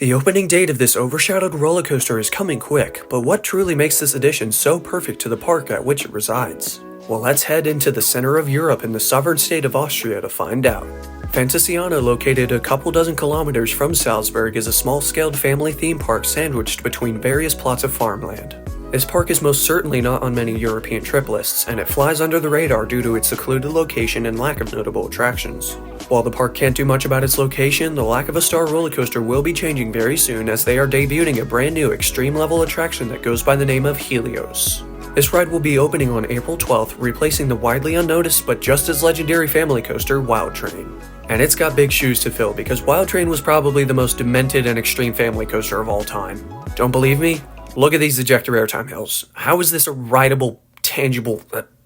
The opening date of this overshadowed roller coaster is coming quick, but what truly makes this addition so perfect to the park at which it resides? Well, let's head into the center of Europe in the sovereign state of Austria to find out. Fantasiana, located a couple dozen kilometers from Salzburg, is a small-scaled family theme park sandwiched between various plots of farmland. This park is most certainly not on many European trip lists, and it flies under the radar due to its secluded location and lack of notable attractions. While the park can't do much about its location, the lack of a star roller coaster will be changing very soon as they are debuting a brand new extreme level attraction that goes by the name of Helios. This ride will be opening on April 12th, replacing the widely unnoticed but just as legendary family coaster Wild Train. And it's got big shoes to fill because Wild Train was probably the most demented and extreme family coaster of all time. Don't believe me? Look at these ejector airtime hills. How is this a rideable, tangible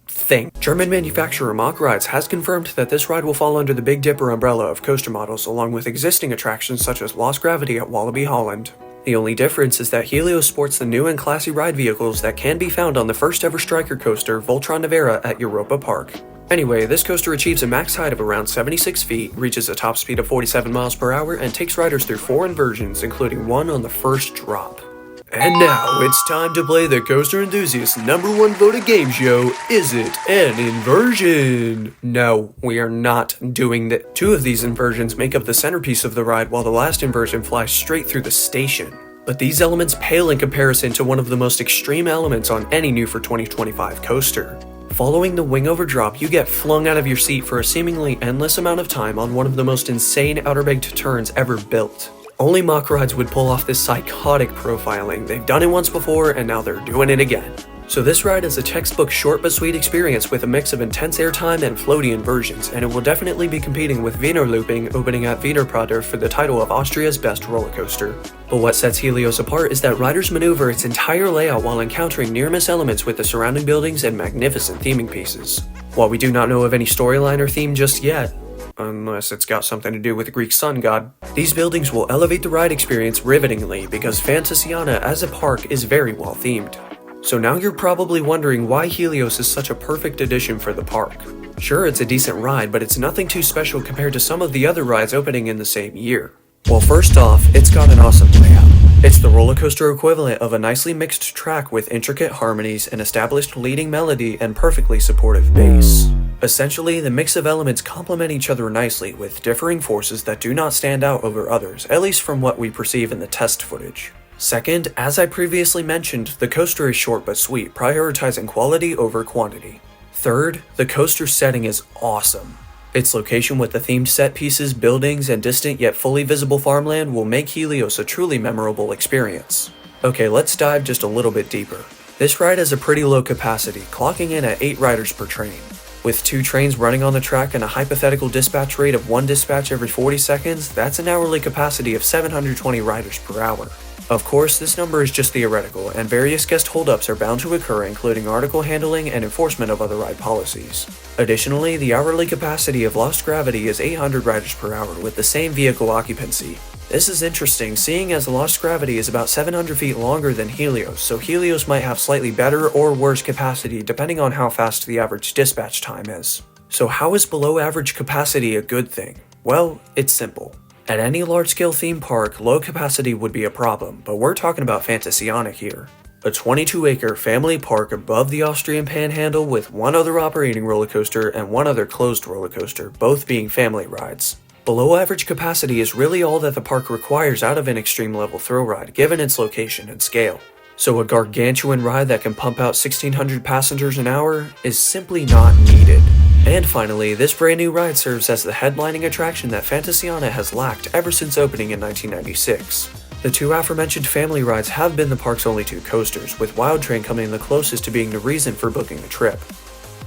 thing? German manufacturer Mach Rides has confirmed that this ride will fall under the Big Dipper umbrella of coaster models along with existing attractions such as Lost Gravity at Wallaby Holland. The only difference is that Helios sports the new and classy ride vehicles that can be found on the first ever striker coaster Voltron Nevera at Europa Park. Anyway, this coaster achieves a max height of around 76 feet, reaches a top speed of 47 miles per hour, and takes riders through 4 inversions, including one on the first drop. And now, it's time to play the coaster enthusiast's #1 voted game show, Is It an Inversion? No, we are not doing that. 2 of these inversions make up the centerpiece of the ride, while the last inversion flies straight through the station. But these elements pale in comparison to one of the most extreme elements on any new for 2025 coaster. Following the wing over drop, you get flung out of your seat for a seemingly endless amount of time on one of the most insane outer banked turns ever built. Only Mach Rides would pull off this psychotic profiling. They've done it once before, and now they're doing it again. So this ride is a textbook short but sweet experience with a mix of intense airtime and floaty inversions, and it will definitely be competing with Wiener Looping, opening at Wiener Prater for the title of Austria's best roller coaster. But what sets Helios apart is that riders maneuver its entire layout while encountering near-miss elements with the surrounding buildings and magnificent theming pieces. While we do not know of any storyline or theme just yet, unless it's got something to do with the Greek sun god, these buildings will elevate the ride experience rivetingly because Fantasiana as a park is very well themed. So now you're probably wondering why Helios is such a perfect addition for the park. Sure, it's a decent ride, but it's nothing too special compared to some of the other rides opening in the same year. Well, first off, it's got an awesome layout. It's the roller coaster equivalent of a nicely mixed track with intricate harmonies, an established leading melody, and perfectly supportive bass. Essentially, the mix of elements complement each other nicely, with differing forces that do not stand out over others, at least from what we perceive in the test footage. Second, as I previously mentioned, the coaster is short but sweet, prioritizing quality over quantity. Third, the coaster's setting is awesome. Its location with the themed set pieces, buildings, and distant yet fully visible farmland will make Helios a truly memorable experience. Okay, let's dive just a little bit deeper. This ride has a pretty low capacity, clocking in at 8 riders per train. With 2 trains running on the track and a hypothetical dispatch rate of 1 dispatch every 40 seconds, that's an hourly capacity of 720 riders per hour. Of course, this number is just theoretical, and various guest holdups are bound to occur, including article handling and enforcement of other ride policies. Additionally, the hourly capacity of Lost Gravity is 800 riders per hour with the same vehicle occupancy. This is interesting, seeing as Lost Gravity is about 700 feet longer than Helios, so Helios might have slightly better or worse capacity depending on how fast the average dispatch time is. So how is below average capacity a good thing? Well, it's simple. At any large-scale theme park, low capacity would be a problem, but we're talking about Fantasiana here. A 22-acre family park above the Austrian Panhandle with 1 other operating roller coaster and 1 other closed roller coaster, both being family rides. Below average capacity is really all that the park requires out of an extreme level thrill ride, given its location and scale. So a gargantuan ride that can pump out 1,600 passengers an hour is simply not needed. And finally, this brand new ride serves as the headlining attraction that Fantasiana has lacked ever since opening in 1996. The 2 aforementioned family rides have been the park's only 2 coasters, with Wild Train coming the closest to being the reason for booking the trip.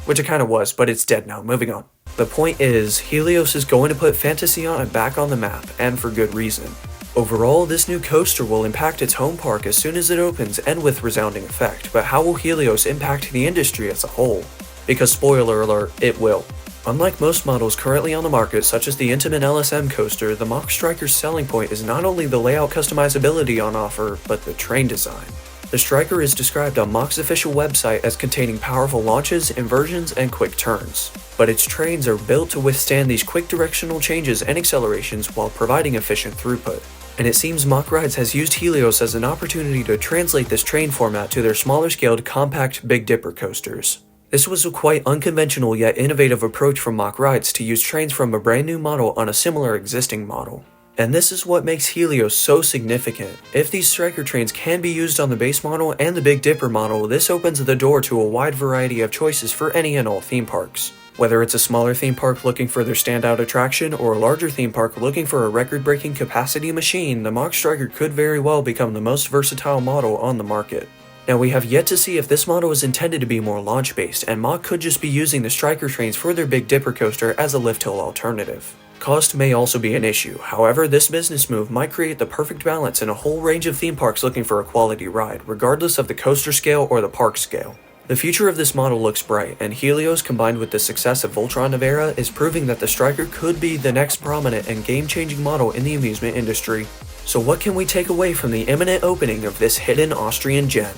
Which it kinda was, but it's dead now, moving on. The point is, Helios is going to put Fantasiana back on the map, and for good reason. Overall, this new coaster will impact its home park as soon as it opens and with resounding effect, but how will Helios impact the industry as a whole? Because spoiler alert, it will. Unlike most models currently on the market, such as the Intamin LSM coaster, the Mach Striker's selling point is not only the layout customizability on offer, but the train design. The Striker is described on Mach's official website as containing powerful launches, inversions, and quick turns. But its trains are built to withstand these quick directional changes and accelerations while providing efficient throughput. And it seems Mach Rides has used Helios as an opportunity to translate this train format to their smaller scaled, compact Big Dipper coasters. This was a quite unconventional yet innovative approach from Mach Rides to use trains from a brand new model on a similar existing model. And this is what makes Helios so significant. If these Striker trains can be used on the base model and the Big Dipper model, this opens the door to a wide variety of choices for any and all theme parks. Whether it's a smaller theme park looking for their standout attraction or a larger theme park looking for a record-breaking capacity machine, the Mach Striker could very well become the most versatile model on the market. Now, we have yet to see if this model is intended to be more launch-based, and Mach could just be using the Striker trains for their Big Dipper coaster as a lift-hill alternative. Cost may also be an issue, however, this business move might create the perfect balance in a whole range of theme parks looking for a quality ride, regardless of the coaster scale or the park scale. The future of this model looks bright, and Helios combined with the success of Voltron Nevera is proving that the Striker could be the next prominent and game-changing model in the amusement industry. So what can we take away from the imminent opening of this hidden Austrian gem?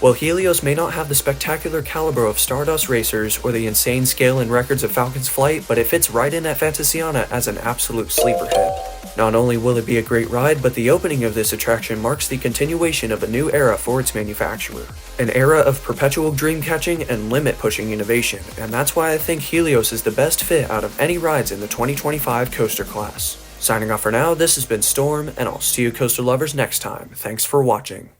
Well, Helios may not have the spectacular caliber of Stardust Racers or the insane scale and records of Falcon's Flight, but it fits right in at Fantasiana as an absolute sleeper hit. Not only will it be a great ride, but the opening of this attraction marks the continuation of a new era for its manufacturer. An era of perpetual dream catching and limit pushing innovation, and that's why I think Helios is the best fit out of any rides in the 2025 coaster class. Signing off for now, this has been Storm, and I'll see you coaster lovers next time. Thanks for watching.